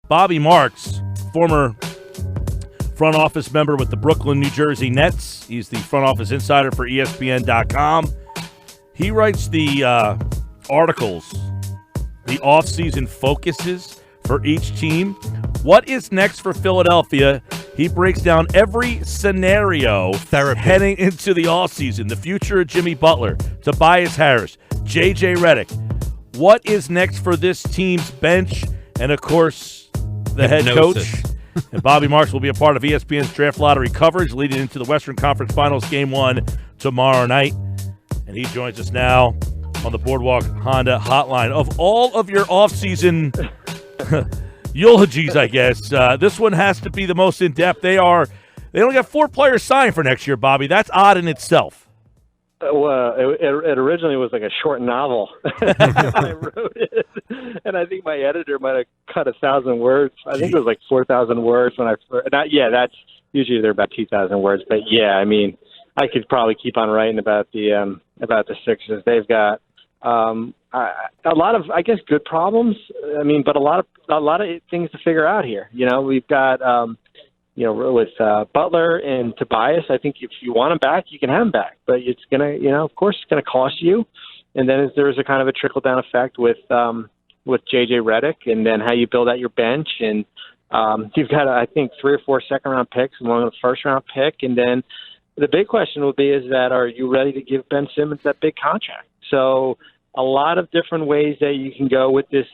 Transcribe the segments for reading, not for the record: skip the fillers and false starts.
Bobby Marks, former front office member with the Brooklyn, New Jersey Nets. He's the front office insider for ESPN.com. He writes the articles, the offseason focuses for each team. What is next for Philadelphia? He breaks down every scenario heading into the offseason. The future of Jimmy Butler, Tobias Harris, JJ Redick. What is next for this team's bench? And, of course, the head coach. And Bobby Marks will be a part of ESPN's Draft Lottery coverage leading into the Western Conference Finals Game 1 tomorrow night. And he joins us now on the Boardwalk Honda hotline. Of all of your offseason eulogies, I guess, this one has to be the most in-depth. They only got 4 players signed for next year, Bobby. That's odd in itself. Well, it originally was like a short novel. I wrote it, and I think my editor might have cut 1,000 words. I think it was like 4,000 words when I first. That's usually they're about 2,000 words. But yeah, I mean, I could probably keep on writing about the Sixers. They've got a lot of, I guess, good problems. I mean, but a lot of things to figure out here. You know, we've got. With Butler and Tobias, I think if you want him back, you can have him back. But it's going to, of course, it's going to cost you. And then there's a kind of a trickle-down effect with JJ Redick and then how you build out your bench. And you've got, I think, 3 or 4 second-round picks and 1 first-round pick. And then the big question will be are you ready to give Ben Simmons that big contract? So a lot of different ways that you can go with this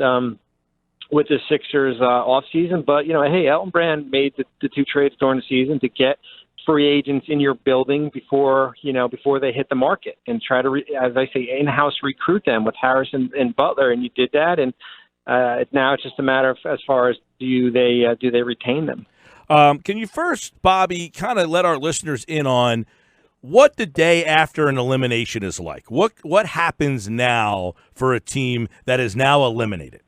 Sixers offseason. But, hey, Elton Brand made the 2 trades during the season to get free agents in your building before they hit the market and try to, as I say, in-house recruit them with Harris and Butler. And you did that. And now it's just a matter of as far as do they retain them? Can you first, Bobby, kind of let our listeners in on what the day after an elimination is like? What happens now for a team that is now eliminated?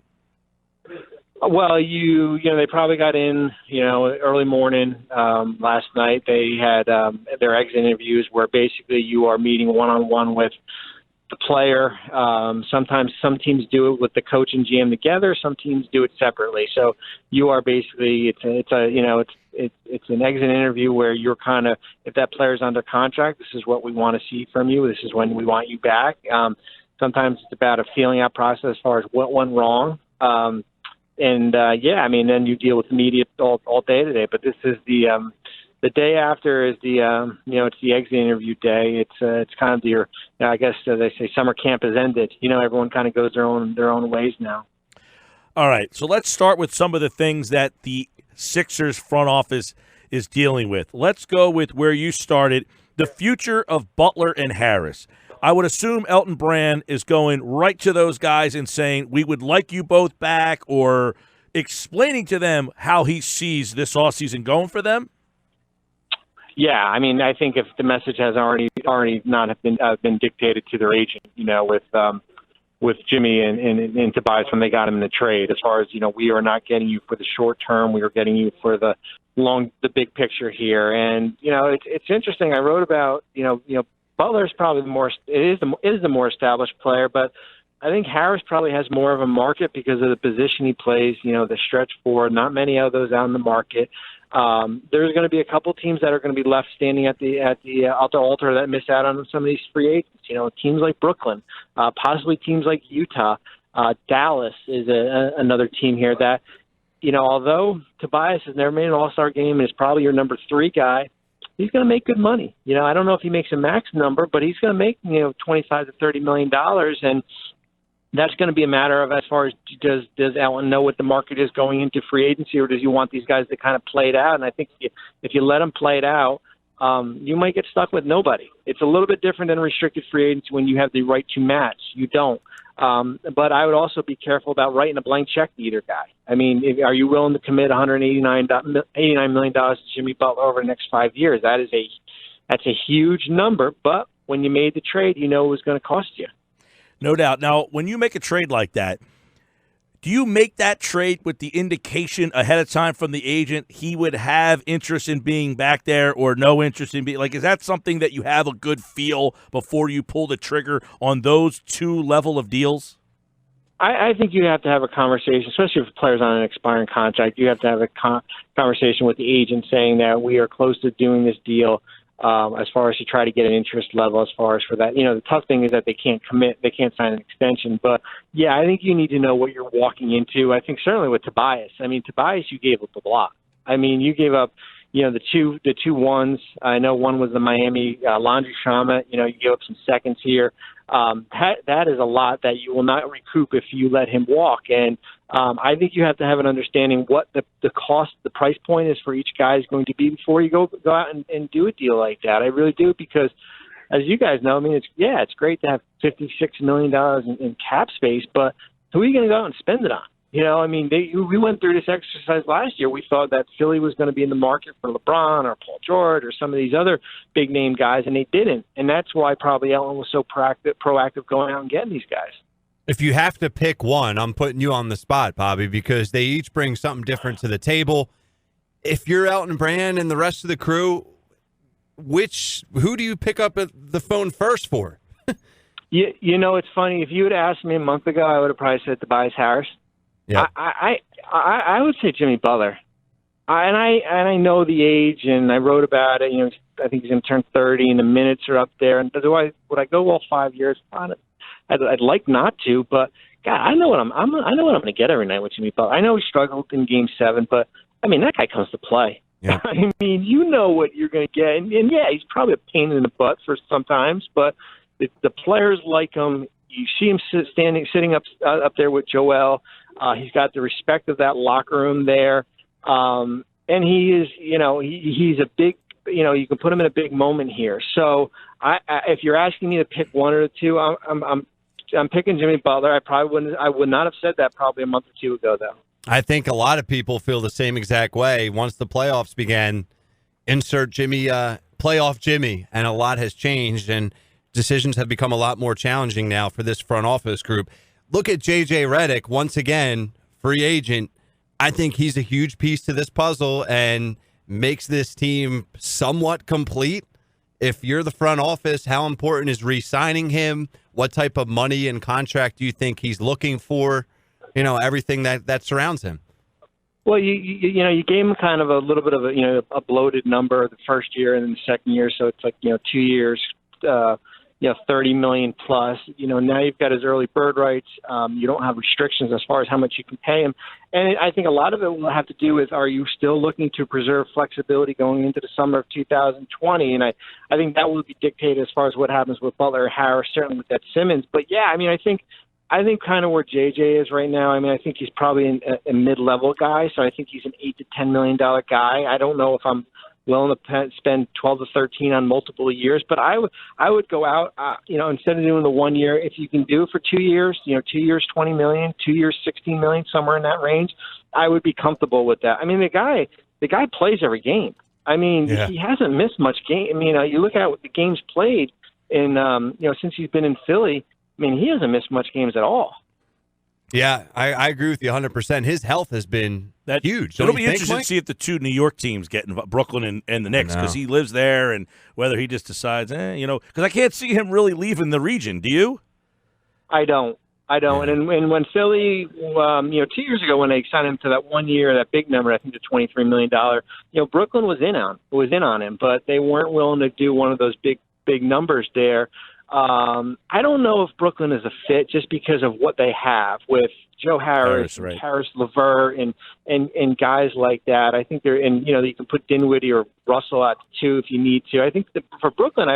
Well, they probably got in, early morning last night. They had their exit interviews where basically you are meeting one-on-one with the player. Sometimes some teams do it with the coach and GM together. Some teams do it separately. So you are basically it's an exit interview where you're kind of, if that player's under contract, this is what we want to see from you. This is when we want you back. Sometimes it's about a feeling out process as far as what went wrong. Then you deal with the media all day today. But this is the day after is it's the exit interview day. It's kind of your, I guess as they say, summer camp has ended. Everyone kind of goes their own ways now. All right, so let's start with some of the things that the Sixers front office is dealing with. Let's go with where you started, the future of Butler and Harris. I would assume Elton Brand is going right to those guys and saying, we would like you both back, or explaining to them how he sees this offseason going for them? Yeah, I mean, I think if the message has already not been dictated to their agent, with Jimmy and Tobias when they got him in the trade, as far as, we are not getting you for the short term, we are getting you for the big picture here. And, it's interesting. I wrote about, Butler's probably the more established player, but I think Harris probably has more of a market because of the position he plays, the stretch forward, not many of those out in the market. There's going to be a couple teams that are going to be left standing at the altar that miss out on some of these free agents. Teams like Brooklyn, possibly teams like Utah. Dallas is another team here that, although Tobias has never made an All-Star game and is probably your number 3 guy, he's going to make good money. I don't know if he makes a max number, but he's going to make, $25 to $30 million. And that's going to be a matter of as far as does Allen know what the market is going into free agency, or does he want these guys to kind of play it out? And I think if you let them play it out, you might get stuck with nobody. It's a little bit different than restricted free agency when you have the right to match. You don't. But I would also be careful about writing a blank check to either guy. I mean, are you willing to commit $189 million to Jimmy Butler over the next 5 years? That's a huge number, but when you made the trade, it was going to cost you. No doubt. Now, when you make a trade like that, do you make that trade with the indication ahead of time from the agent he would have interest in being back there or no interest in being, is that something that you have a good feel before you pull the trigger on those 2 level of deals? I think you have to have a conversation, especially if players on an expiring contract. You have to have a conversation with the agent saying that we are close to doing this deal as far as to try to get an interest level as far as for that. The tough thing is that they can't commit. They can't sign an extension. But, yeah, I think you need to know what you're walking into. I think certainly with Tobias. Tobias, you gave up a lot. You gave up, the two ones. I know one was the Miami Landry Shamet. You gave up some seconds here. That is a lot that you will not recoup if you let him walk. And I think you have to have an understanding what the cost, the price point is for each guy is going to be before you go out and do a deal like that. I really do, because as you guys know, it's great to have $56 million in cap space, but who are you going to go out and spend it on? We went through this exercise last year. We thought that Philly was going to be in the market for LeBron or Paul George or some of these other big-name guys, and they didn't. And that's why probably Ellen was so proactive going out and getting these guys. If you have to pick one, I'm putting you on the spot, Bobby, because they each bring something different to the table. If you're Elton Brand and the rest of the crew, who do you pick up the phone first for? It's funny. If you had asked me a month ago, I would have probably said Tobias Harris. Yeah, I would say Jimmy Butler, and I know the age, and I wrote about it. I think he's going to turn 30, and the minutes are up there. And would I go all 5 years? I'd like not to, but God, I know what I'm going to get every night with Jimmy Butler. I know he struggled in Game 7, but that guy comes to play. Yeah. You know what you're going to get, and yeah, he's probably a pain in the butt for sometimes, but the players like him. You see him sitting up there with Joel. He's got the respect of that locker room there. And he is, he's a big, you can put him in a big moment here. So if you're asking me to pick one or two, I'm picking Jimmy Butler. I would not have said that probably a month or two ago, though. I think a lot of people feel the same exact way. Once the playoffs began, insert Jimmy, playoff Jimmy, and a lot has changed, and decisions have become a lot more challenging now for this front office group. Look at JJ Redick, once again, free agent. I think he's a huge piece to this puzzle and makes this team somewhat complete. If you're the front office, how important is re-signing him? What type of money and contract do you think he's looking for? Everything that surrounds him. Well, you gave him kind of a little bit of a bloated number the first year and then the second year, so it's like 2 years. 30 million plus. Now you've got his early bird rights. You don't have restrictions as far as how much you can pay him. And I think a lot of it will have to do with, are you still looking to preserve flexibility going into the summer of 2020? And I think that will be dictated as far as what happens with Butler or Harris, certainly with that Simmons. But yeah, I think kind of where JJ is right now, I think he's probably a mid-level guy. So I think he's an $8 to $10 million guy. I don't know if I'm willing to spend 12 to 13 on multiple years, but I would go out, instead of doing the 1 year, if you can do it for 2 years, 2 years, 20 million, 2 years, 16 million, somewhere in that range, I would be comfortable with that. The guy plays every game. He hasn't missed much game. You look at the games played in, since he's been in Philly, he hasn't missed much games at all. Yeah, I agree with you 100%. His health has been huge. It'll be interesting to see if the two New York teams get involved, Brooklyn and the Knicks, because he lives there, and whether he just decides, because I can't see him really leaving the region. Do you? I don't. Yeah. And when Philly, 2 years ago when they signed him to that 1 year, that big number, I think the $23 million, Brooklyn was in on him, but they weren't willing to do one of those big numbers there. I don't know if Brooklyn is a fit just because of what they have with Joe Harris, right. Harris LeVert, and guys like that. I think they're in. You can put Dinwiddie or Russell out too if you need to. I think that for Brooklyn,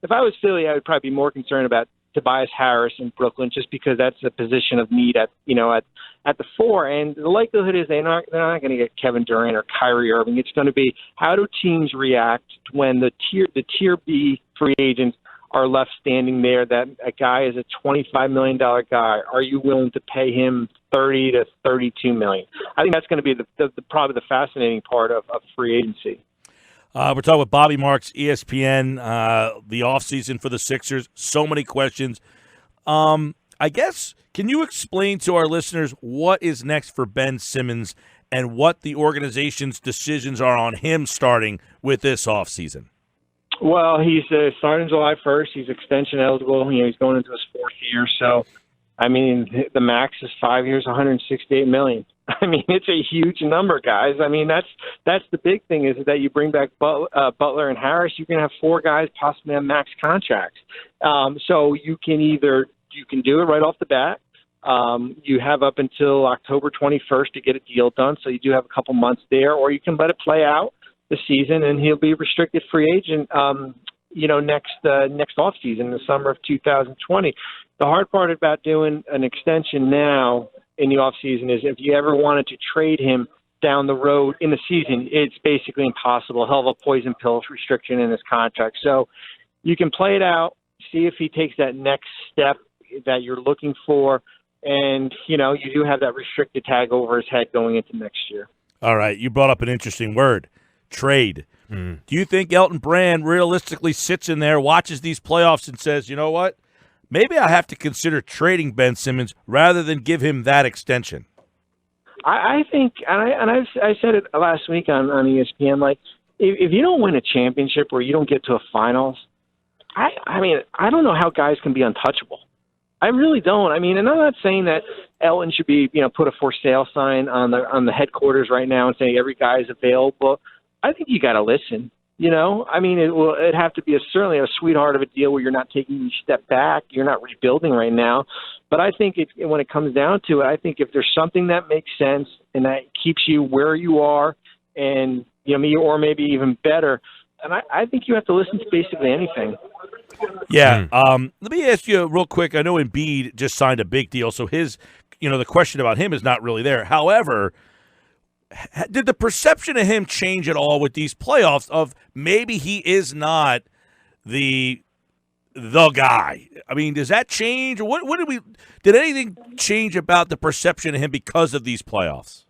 if I was Philly, I would probably be more concerned about Tobias Harris in Brooklyn just because that's a position of need at the 4. And the likelihood is they're not going to get Kevin Durant or Kyrie Irving. It's going to be, how do teams react when the tier B free agents are left standing there, that a guy is a $25 million guy. Are you willing to pay him $30 to $32 million? I think that's going to be probably the fascinating part of free agency. We're talking with Bobby Marks, ESPN, the offseason for the Sixers. So many questions. I guess, can you explain to our listeners what is next for Ben Simmons and what the organization's decisions are on him starting with this offseason? Well, he's starting July 1st. He's extension eligible. He's going into his 4th year. So I mean, the max is 5 years, $168 million. I mean, it's a huge number, guys. I mean, that's the big thing is that you bring back Butler and Harris, you can have 4 guys possibly on max contracts. So you can do it right off the bat. You have up until October 21st to get a deal done, so you do have a couple months there, or you can let it play out the season, and he'll be a restricted free agent. Next off season in the summer of 2020. The hard part about doing an extension now in the off season is if you ever wanted to trade him down the road in the season, it's basically impossible. He'll have a poison pill restriction in his contract. So you can play it out, see if he takes that next step that you're looking for, and you do have that restricted tag over his head going into next year. All right, you brought up an interesting word, trade. Do you think Elton Brand realistically sits in there, watches these playoffs, and says, you know what, maybe I have to consider trading Ben Simmons rather than give him that extension? I think, and I said it last week on ESPN, like, if you don't win a championship or you don't get to a finals, I mean, I don't know how guys can be untouchable. I really don't. I mean, and I'm not saying that Elton should be, put a for sale sign on the headquarters right now and say every guy is available. I think you got to listen. I mean, it'd have to be certainly a sweetheart of a deal where you're not taking a step back, you're not rebuilding right now. But I think when it comes down to it, I think if there's something that makes sense and that keeps you where you are, and or maybe even better, and I think you have to listen to basically anything. Yeah. Let me ask you real quick. I know Embiid just signed a big deal, so his, the question about him is not really there. However, did the perception of him change at all with these playoffs of maybe he is not the guy? I mean, does that change? What did anything change about the perception of him because of these playoffs?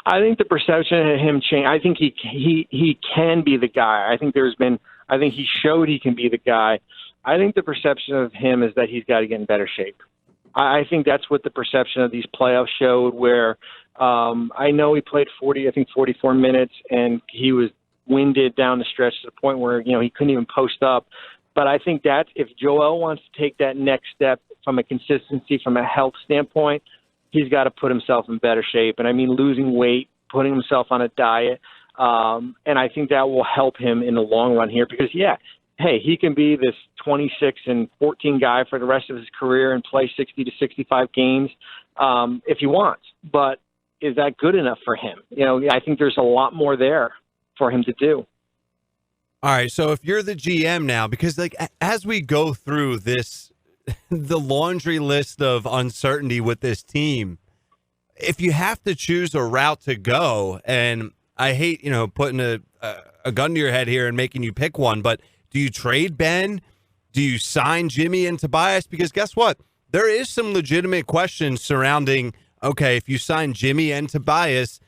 I think the perception of him changed. I think he can be the guy. I think he showed he can be the guy. I think the perception of him is that he's got to get in better shape. I think that's what the perception of these playoffs showed, where I know he played 44 minutes, and he was winded down the stretch to the point where, he couldn't even post up. But I think that if Joel wants to take that next step from a consistency, from a health standpoint, he's got to put himself in better shape. And I mean, losing weight, putting himself on a diet. And I think that will help him in the long run here because, he can be this 26-14 guy for the rest of his career and play 60 to 65 games if he wants. But is that good enough for him? I think there's a lot more there for him to do. All right, so if you're the GM now, because as we go through this, the laundry list of uncertainty with this team, if you have to choose a route to go, and I hate, putting a gun to your head here and making you pick one, but do you trade Ben? Do you sign Jimmy and Tobias? Because guess what? There is some legitimate questions surrounding, okay, if you sign Jimmy and Tobias,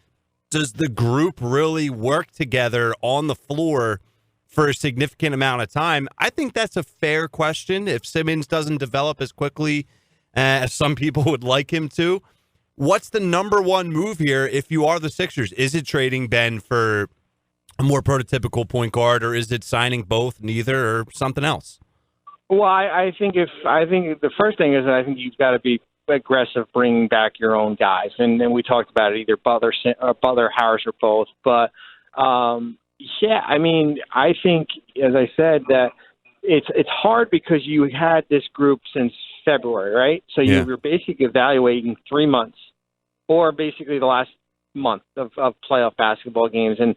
does the group really work together on the floor for a significant amount of time? I think that's a fair question. If Simmons doesn't develop as quickly as some people would like him to, what's the number one move here if you are the Sixers? Is it trading Ben for a more prototypical point guard, or is it signing both, neither, or something else? Well, I think the first thing is that I think you've got to be aggressive bringing back your own guys, and then we talked about it, either Butler, Harris, or both. But I mean, I think, as I said, that it's hard because you had this group since February, right? So you were basically evaluating 3 months, or basically the last month of playoff basketball games, and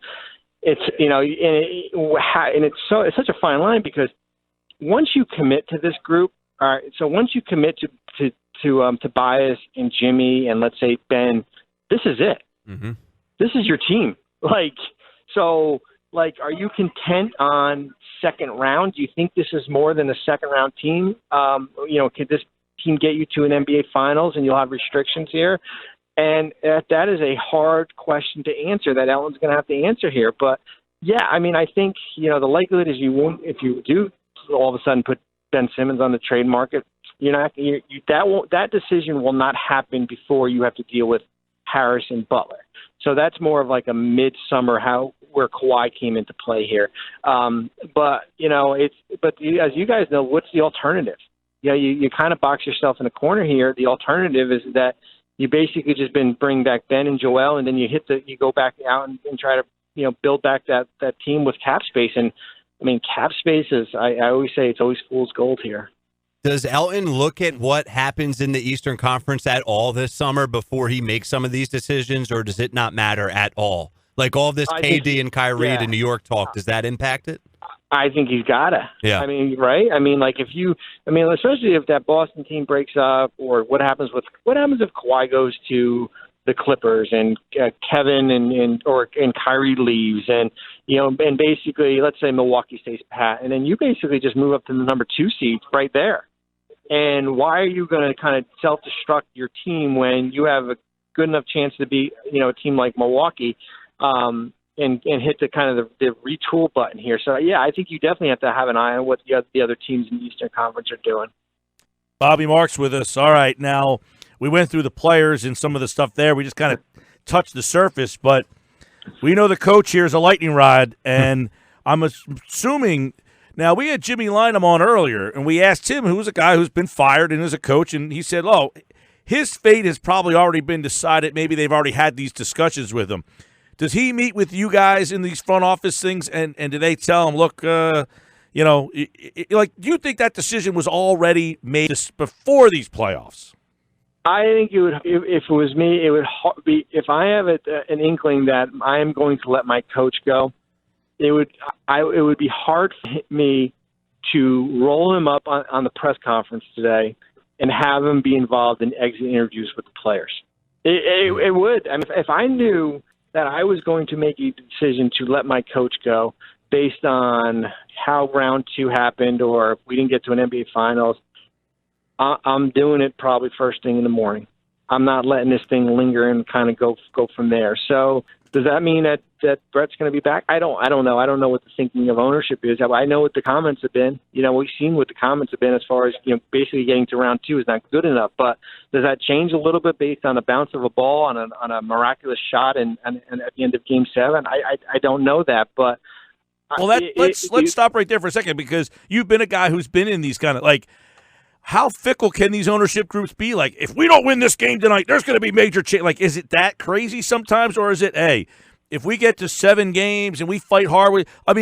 it's it's such a fine line because once you commit to this group, all right. So once you commit to Tobias and Jimmy and let's say Ben, this is it. Mm-hmm. This is your team. Are you content on second round? Do you think this is more than a second round team? Could this team get you to an NBA Finals and you'll have restrictions here? And that is a hard question to answer that Ellen's going to have to answer here. But I mean, I think, the likelihood is you won't, if you do all of a sudden put Ben Simmons on the trade market, that decision will not happen before you have to deal with Harris and Butler. So that's more of like a midsummer where Kawhi came into play here. But as you guys know, what's the alternative? you kind of box yourself in a corner here. The alternative is that you basically just bring back Ben and Joel, and then you go back out and try to build back that team with cap space. And I mean, cap space is I always say it's always fool's gold here. Does Elton look at what happens in the Eastern Conference at all this summer before he makes some of these decisions, or does it not matter at all? Like all this KD and Kyrie to New York talk, does that impact it? I think he's gotta. Yeah. I mean, right? I mean, like especially if that Boston team breaks up, or what happens if Kawhi goes to the Clippers and Kevin and Kyrie leaves, and and basically let's say Milwaukee stays pat, and then you basically just move up to the number 2 seed right there. And why are you going to kind of self-destruct your team when you have a good enough chance to be a team like Milwaukee? And hit the kind of the retool button here. So, yeah, I think you definitely have to have an eye on what the other teams in the Eastern Conference are doing. Bobby Marks with us. All right, now we went through the players and some of the stuff there. We just kind of touched the surface, but we know the coach here is a lightning rod, and I'm assuming – now, we had Jimmy Lynam on earlier, and we asked him, who's a guy who's been fired and is a coach, and he said, his fate has probably already been decided. Maybe they've already had these discussions with him. Does he meet with you guys in these front office things, and do they tell him, look, do you think that decision was already made before these playoffs? I think it would. If it was me, it would be. If I have an inkling that I am going to let my coach go, it would be hard for me to roll him up on the press conference today and have him be involved in exit interviews with the players. It would. I mean, if I knew that I was going to make a decision to let my coach go based on how round 2 happened, or if we didn't get to an NBA Finals, I'm doing it probably first thing in the morning. I'm not letting this thing linger and kind of go from there. So does that mean that Brett's going to be back? I don't know. I don't know what the thinking of ownership is. I know what the comments have been. We've seen what the comments have been as far as, basically getting to round 2 is not good enough. But does that change a little bit based on the bounce of a ball on a miraculous shot and at the end of Game 7? I don't know that, but well, let's stop right there for a second, because you've been a guy who's been in these kind of how fickle can these ownership groups be? Like, if we don't win this game tonight, there's going to be major change. Like, is it that crazy sometimes, or is it, hey, if we get to 7 games and we fight hard? I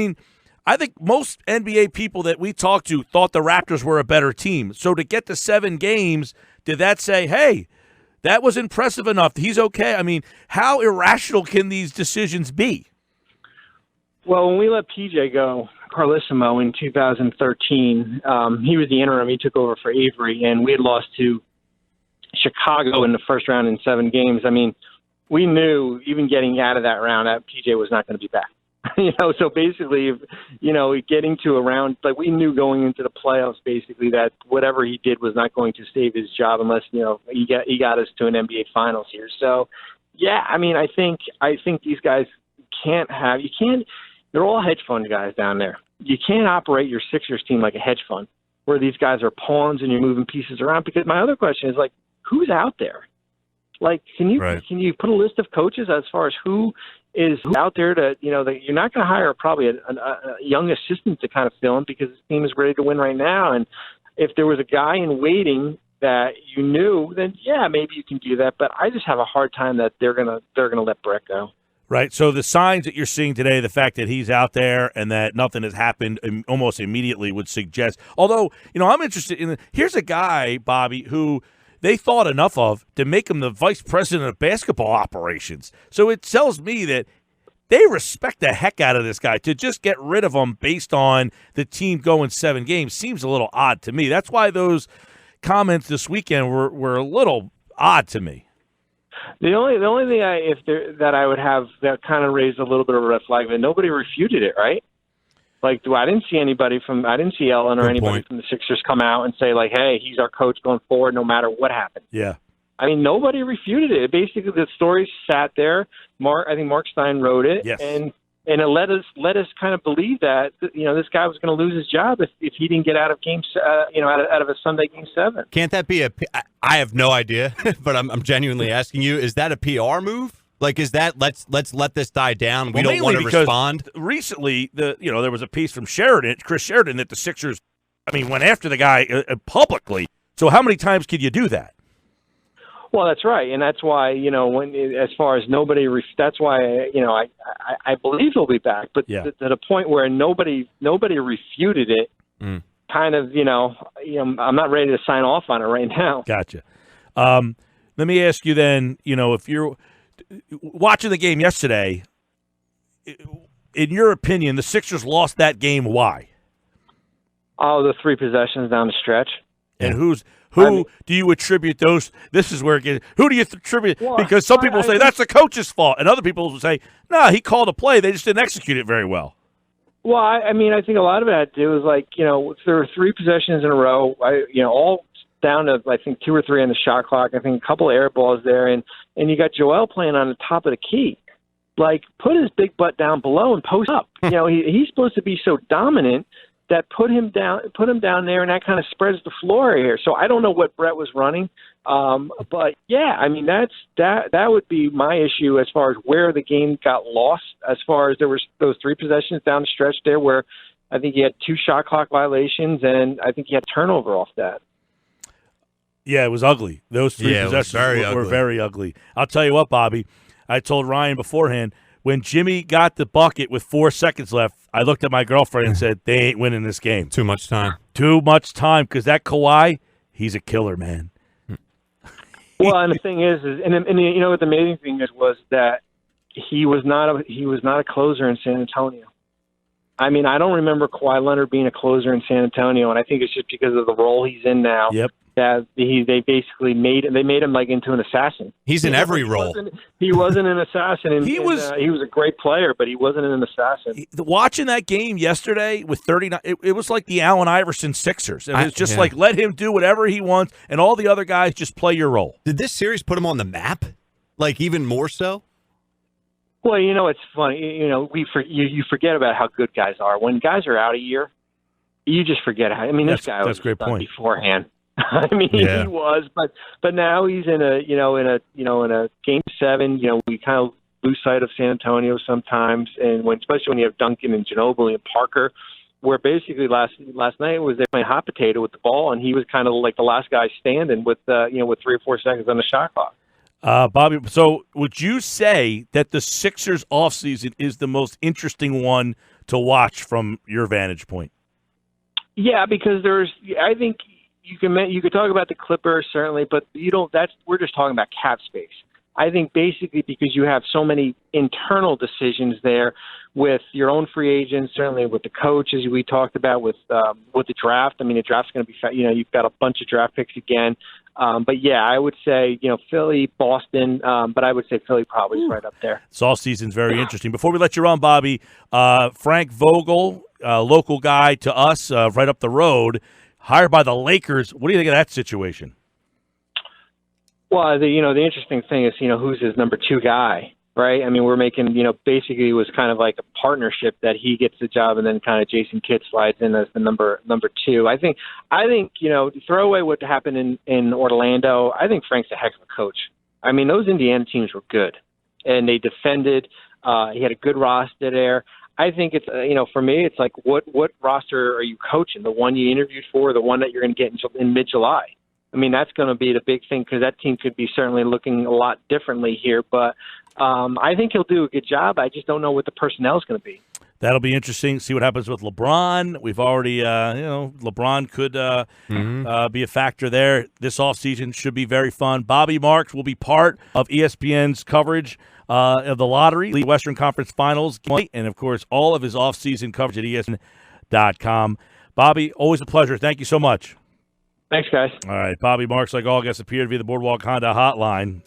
think most NBA people that we talked to thought the Raptors were a better team. So to get to 7 games, did that say, hey, that was impressive enough, he's okay? I mean, how irrational can these decisions be? Well, when we let PJ go, Carlissimo, in 2013, he was the interim. He took over for Avery, and we had lost to Chicago in the first round in 7 games. I mean, we knew even getting out of that round that PJ was not going to be back. So basically, getting to a round, we knew going into the playoffs basically that whatever he did was not going to save his job unless he got us to an NBA Finals here. So yeah, I mean, I think these guys they're all hedge fund guys down there. You can't operate your Sixers team like a hedge fund where these guys are pawns and you're moving pieces around. Because my other question is, who's out there? Can you put a list of coaches as far as who is out there that you're not going to hire probably a young assistant to kind of fill in, because this team is ready to win right now. And if there was a guy in waiting that you knew, then yeah, maybe you can do that. But I just have a hard time that they're gonna let Brett go. Right. So the signs that you're seeing today, the fact that he's out there and that nothing has happened almost immediately would suggest. Although, I'm interested in. Here's a guy, Bobby, who they thought enough of to make him the vice president of basketball operations. So it tells me that they respect the heck out of this guy. To just get rid of him based on the team going 7 games seems a little odd to me. That's why those comments this weekend were a little odd to me. The only thing that I would have that kind of raised a little bit of a red flag, but nobody refuted it, right? I didn't see Ellen or anybody from the Sixers come out and say hey, he's our coach going forward no matter what happens. Yeah. I mean, nobody refuted it. Basically, the story sat there. I think Mark Stein wrote it, yes. and it let us kind of believe that this guy was going to lose his job if he didn't get out of out of a Sunday Game 7. Can't that be I have no idea, but I'm genuinely asking you: is that a PR move? Is that let's let this die down? We don't want to respond. Recently, there was a piece from Chris Sheridan, that the Sixers went after the guy publicly. So how many times could you do that? Well, that's right, and that's why as far as nobody, that's why I believe he'll be back, but to the point where nobody refuted it. Kind of, I'm not ready to sign off on it right now. Gotcha. Let me ask you then, if you're watching the game yesterday, in your opinion, the Sixers lost that game. Why? Oh, the 3 possessions down the stretch. And who do you attribute those? This is where it gets. Who do you attribute? Well, because some people say that's the coach's fault, and other people will say, no, he called a play. They just didn't execute it very well. Well, I think a lot of it had to do with there were 3 possessions in a row. All down to I think 2 or 3 on the shot clock. I think a couple of air balls there, and you got Joel playing on the top of the key. Put his big butt down below and post up. He's supposed to be so dominant that put him down there, and that kind of spreads the floor here. So I don't know what Brett was running, but yeah, that would be my issue as far as where the game got lost. As far as there was those 3 possessions down the stretch there, where I think he had 2 shot clock violations, and I think he had turnover off that. Yeah, it was ugly. Those 3 possessions were very ugly. I'll tell you what, Bobby. I told Ryan beforehand. When Jimmy got the bucket with 4 seconds left, I looked at my girlfriend and said, they ain't winning this game. Too much time. Too much time, because that Kawhi, he's a killer, man. Well, and the thing is what the amazing thing was that he was not a closer in San Antonio. I don't remember Kawhi Leonard being a closer in San Antonio, and I think it's just because of the role he's in now. Yep. That they basically made him into an assassin. He's in every role. He wasn't an assassin. He was a great player, but he wasn't an assassin. Watching that game yesterday with 39, it was like the Allen Iverson Sixers. It was just let him do whatever he wants, and all the other guys just play your role. Did this series put him on the map? Even more so? Well, it's funny. You forget about how good guys are. When guys are out a year, you just forget how. This guy was great point beforehand. He was, but now he's in a game 7. We kind of lose sight of San Antonio sometimes, and especially when you have Duncan and Ginobili and Parker, where basically last night was they playing hot potato with the ball, and he was kind of like the last guy standing with 3 or 4 seconds on the shot clock. Bobby, so would you say that the Sixers offseason is the most interesting one to watch from your vantage point? Yeah, because I think. You could talk about the Clippers certainly, but we're just talking about cap space. I think basically because you have so many internal decisions there with your own free agents, certainly with the coach, as we talked about with the draft. The draft's going to be you've got a bunch of draft picks again. But yeah, I would say Philly, Boston, but I would say Philly probably is right up there. This all season's very interesting. Before we let you run, Bobby, Frank Vogel, local guy to us, right up the road. Hired by the Lakers. What do you think of that situation? Well, the interesting thing is, who's his number 2 guy, right? we're making, basically it was kind of like a partnership that he gets the job and then kind of Jason Kidd slides in as the number 2. I think, throw away what happened in Orlando. I think Frank's a heck of a coach. Those Indiana teams were good, and they defended. He had a good roster there. I think it's, for me, it's like what roster are you coaching? The one you interviewed for, the one that you're going to get in mid-July? That's going to be the big thing because that team could be certainly looking a lot differently here. But I think he'll do a good job. I just don't know what the personnel is going to be. That'll be interesting. See what happens with LeBron. We've already, LeBron could be a factor there. This offseason should be very fun. Bobby Marks will be part of ESPN's coverage of the lottery, the Western Conference Finals, and, of course, all of his offseason coverage at ESPN.com. Bobby, always a pleasure. Thank you so much. Thanks, guys. All right. Bobby Marks, like all guests, appeared via the Boardwalk Honda hotline.